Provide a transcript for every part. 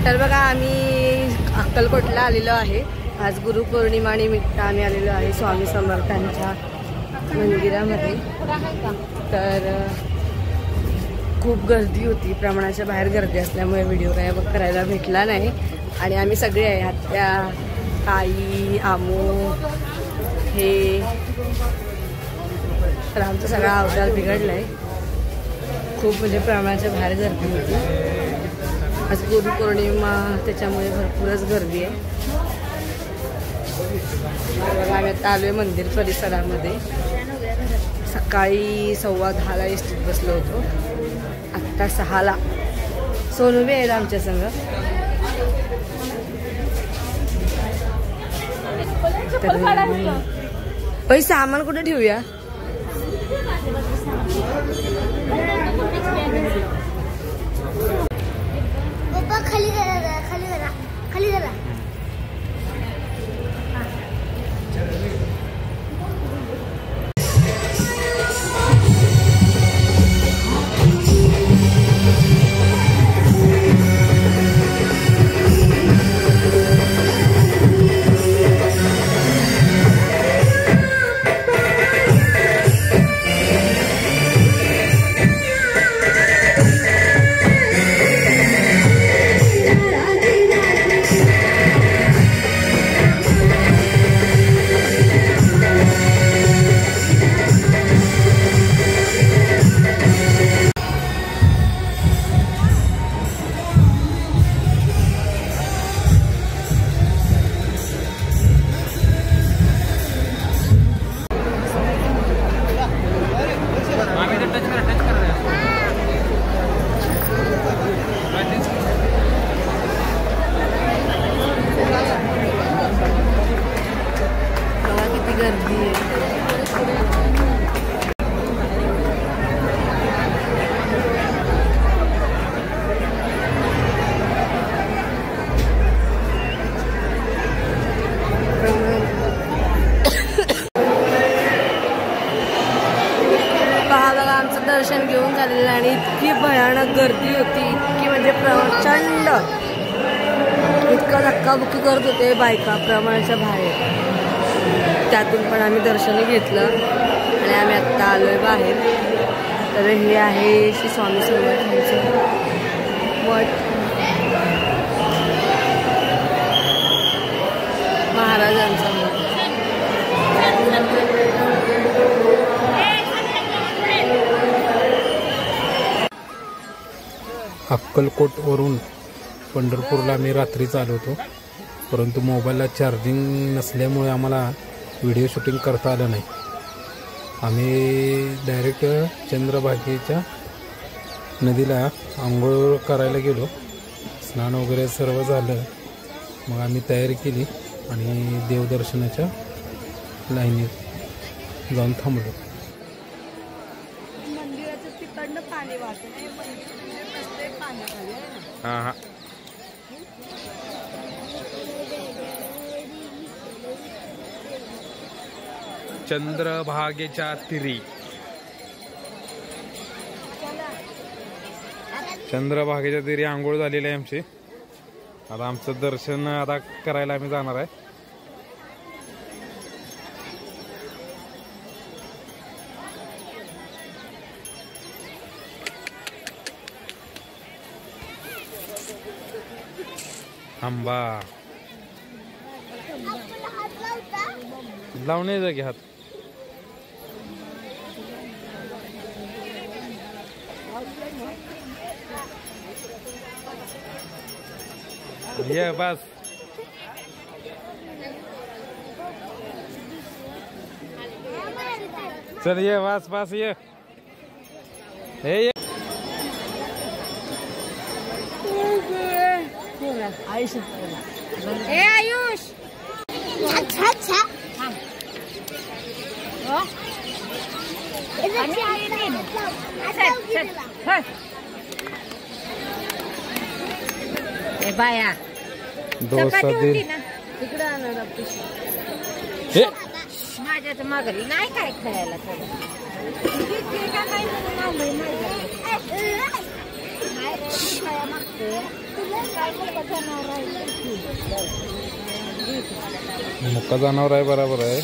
तर बघा आम्ही अक्कलकोटला आलेलो आहे। आज गुरुपौर्णिमा निमित्त आम्ही आलेलो आहे स्वामी समर्थांच्या मंदिरामध्ये। तर खूप गर्दी होती, प्रमाणाच्या बाहेर गर्दी असल्यामुळे व्हिडिओ काय करायला भेटला नाही। आणि आम्ही सगळे आहे, आत्या, आई, आमू, हे, तर आमचा सगळा अवतार बिघडलाय। खूप म्हणजे प्रमाणाच्या बाहेर गर्दी होती। आज गुरुपौर्णिमा त्याच्यामुळे भरपूरच गर्दी आहे। आम्ही आता आलोय मंदिर परिसरामध्ये। सकाळी 10:15ला एसटीत बसलो होतो, आत्ता 6ला। सोनू बी आहे आमच्या संग। तर सामान कुठे ठेवूया? खाली जरा, खाली जरा, खाली जरा। दर्शन घेऊन झालेलं आणि इतकी भयानक गर्दी होती, इतकी म्हणजे प्रचंड, इतका धक्काबुक्की करत होते बायका प्रमाणाच्या बाहेर। त्यातून पण आम्ही दर्शन घेतलं आणि आम्ही आत्ता आलोय बाहेर। तर हे आहे श्री स्वामी समर्थांचं मठ, महाराजांचा मठ। अक्कलकोटवरून पंढरपूरला मी रात्रीच आलो होतो, परंतु मोबाईलला चार्जिंग नसल्यामुळे आम्हाला व्हिडिओ शूटिंग करता आलं नाही। आम्ही डायरेक्ट चंद्रभागेच्या नदीला आंघोळ करायला गेलो, स्नान वगैरे सर्व झालं। मग आम्ही तयारी केली आणि देवदर्शनाच्या लाईनीत जाऊन थांबलो। मंदिराचं तिकडनं पाणी वाहतं नाही, पाण्याखाली आहे ना। हां हां, चंद्रभागेच्या तीरी, चंद्रभागेच्या तीरी आंघोळ झालेली आहे आमची। आता आमचं दर्शन आता करायला आम्ही जाणार आहे। आंबा लावणे जागी हात ये बस। चल ये बस बस ये आयुष अच्छा अच्छा बाया डोसा दे तिकडे आणा हे माझ्याच माघारी नाही काय खायला मुक्का जनावर आहे बरोबर आहे.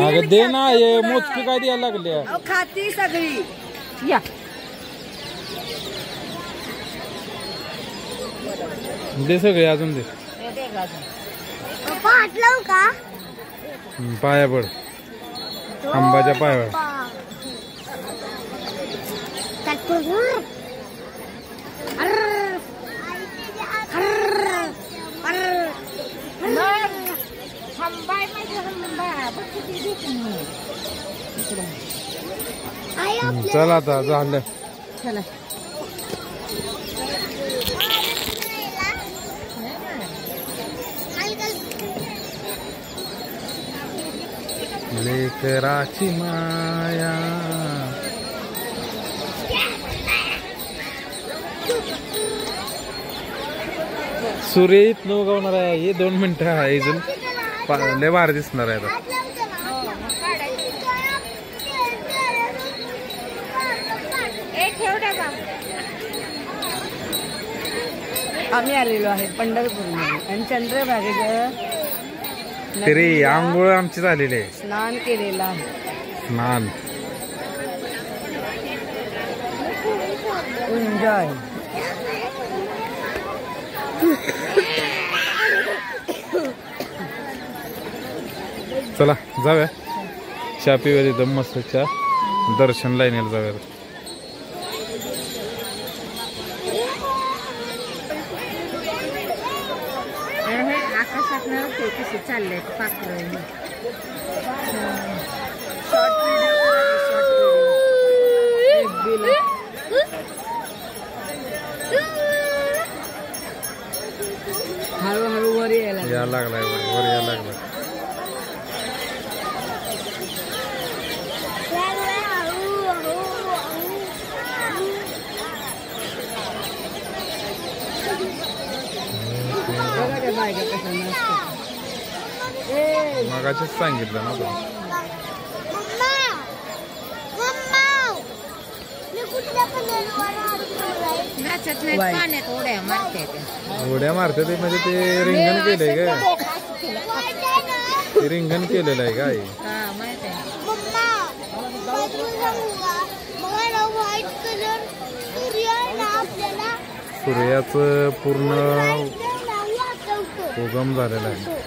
अगं दे ना हे मोजकी काय द्यायला लागली खाती सगळी. या दे सगळे अजून दे. पप्पा हात लावू का? पाया पड आंबाच्या पायावर. चला आता झालं. चला लेकराची माया. सूर्य इथनं उगवणार आहे. हे 2 मिनिटं आहे इथून लय भारी दिसणार आहे आता. आम्ही आलेलो आहे पंढरपूरमध्ये आणि चंद्रभागेचं तरी आंघोळ आमची झालेली आहे. स्नान केलेलं आहे. स्नान एन्जॉय. चला जाऊया चहा पिऊया तिथं मस्त चहा. दर्शन लाईनीला जाऊया. आकाशात नव्हते कसे चालले पाखरं. हळूहळू वर यायला लागलाय वर यायला लागलाय. मगाशीच सांगितलं ना तुम्ही. नाचत नाही पाण्यात उड्या मारते. उड्या मारते ते म्हणजे ते रिंगण केलंय का? ते रिंगण केलेलं आहे का? हा माहित आहे. सूर्याचं पूर्ण उगम झालेला आहे.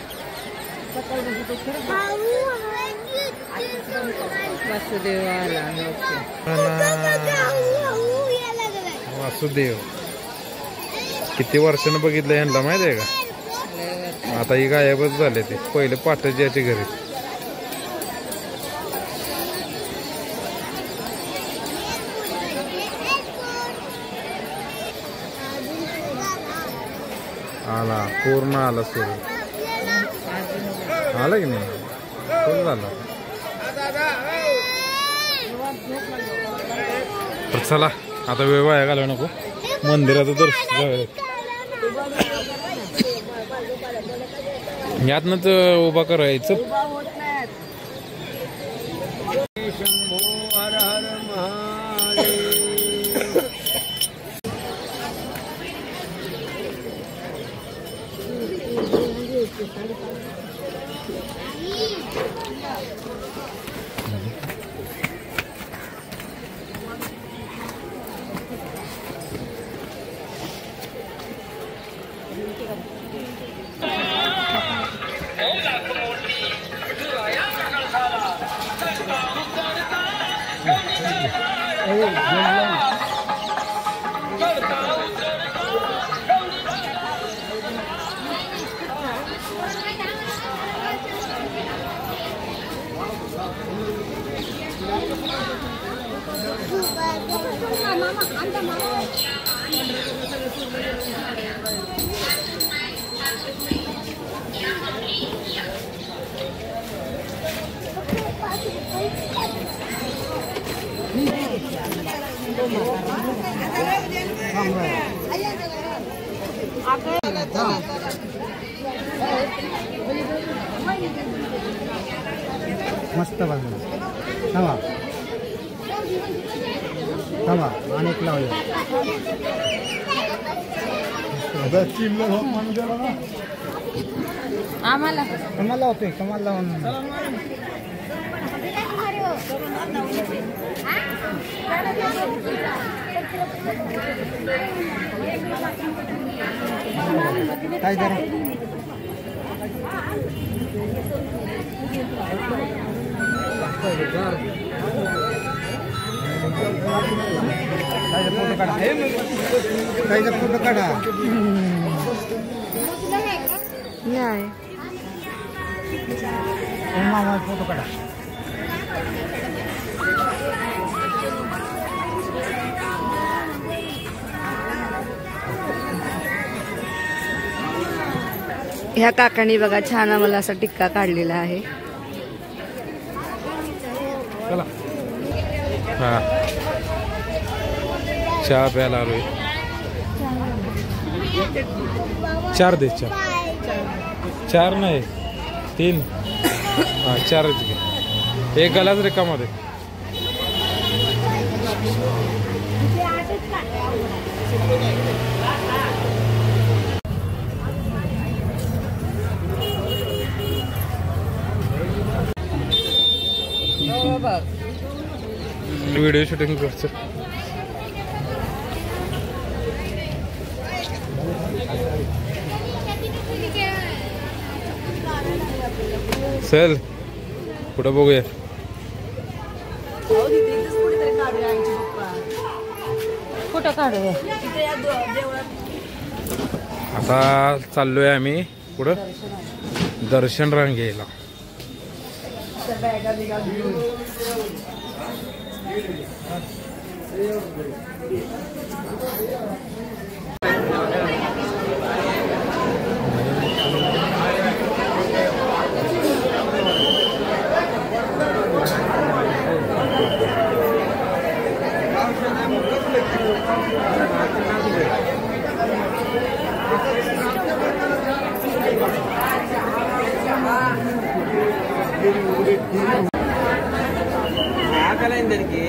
वासुदेव किती वर्षानं बघितलं यांना माहिती आहे का? आता ही गायबच झाले. ते पहिले पाटाची याची घरी. आला पूर्ण आला सूर्य. आला की नाही? फुल झाला. तर चला आता वेळ वाया घालवू नको. मंदिराचं दर्शन यातनंच उभा करायचं. मस्त बनलं थांबा थांबा अनेक लावले आम्हाला कमाल लावतोय कमाल लावून काय जरा कायचा फोटो काढा नाही मामा फोटो काढा ह्या काकांनी बघा छान आम्हाला असा टिक्का काढलेला आहे. चला हा चहा प्यायला आलोय. 4 दे 4 नाही 3 हा 4च घे. एक गलाच रिकामा दे. व्हिडिओ शूटिंग करतो. चल कुठं बघूया. कुठं काढूया आता चाललोय आम्ही पुढं दर्शन रांगेला. ఆకలైందరికి